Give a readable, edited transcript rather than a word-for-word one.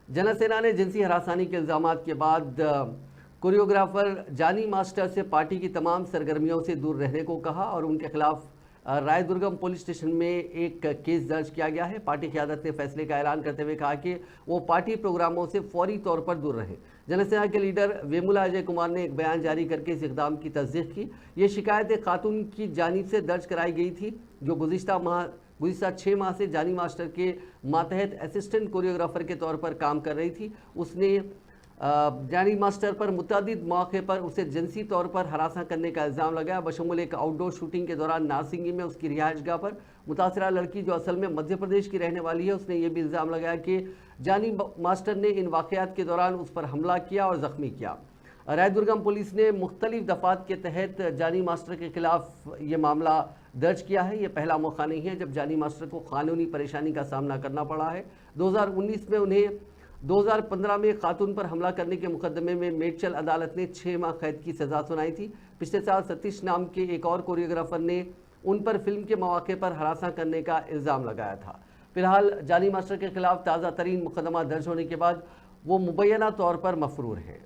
जनसेना ने जिनसी हरासानी के इल्ज़ामात के बाद कोरियोग्राफर जानी मास्टर से पार्टी की तमाम सरगर्मियों से दूर रहने को कहा और उनके खिलाफ रायदुर्गम पुलिस स्टेशन में एक केस दर्ज किया गया है। पार्टी क़यादत ने फैसले का ऐलान करते हुए कहा कि वो पार्टी प्रोग्रामों से फौरी तौर पर दूर रहें। जनसेना के लीडर वेमुला अजय कुमार ने एक बयान जारी करके इस इक़दाम की तस्दीक की। ये शिकायत एक खातून की जानिब से दर्ज कराई गई थी जो गुज़िश्ता 6 माह से जानी मास्टर के मातहत असिस्टेंट कोरियोग्राफर के तौर पर काम कर रही थी। उसने जानी मास्टर पर मुतअद्दिद मौके पर उसे जिनसी तौर पर हरासा करने का इल्ज़ाम लगाया। बशमूल एक आउटडोर शूटिंग के दौरान नारसिंगी में उसकी रिहाइशगाह पर मुतासरा लड़की जो असल में मध्य प्रदेश की रहने वाली है, उसने ये भी इल्ज़ाम लगाया कि जानी मास्टर ने इन वाक़यात के दौरान उस पर हमला किया और ज़ख्मी किया। रायदुर्गम पुलिस ने मुख्तलिफ दफ़ात के तहत जानी मास्टर के खिलाफ ये मामला दर्ज किया है। ये पहला मौका नहीं है जब जानी मास्टर को कानूनी परेशानी का सामना करना पड़ा है। 2019 में उन्हें 2015 में खातून पर हमला करने के मुकदमे में मेडचल अदालत ने 6 माह कैद की सज़ा सुनाई थी। पिछले साल सतीश नाम के एक और कोरियोग्राफर ने उन पर फिल्म के मौके पर हरासा करने का इल्ज़ाम लगाया था। फिलहाल जानी मास्टर के खिलाफ ताज़ा तरीन मुकदमा दर्ज होने के बाद वो मुबैना तौर पर मफरूर हैं।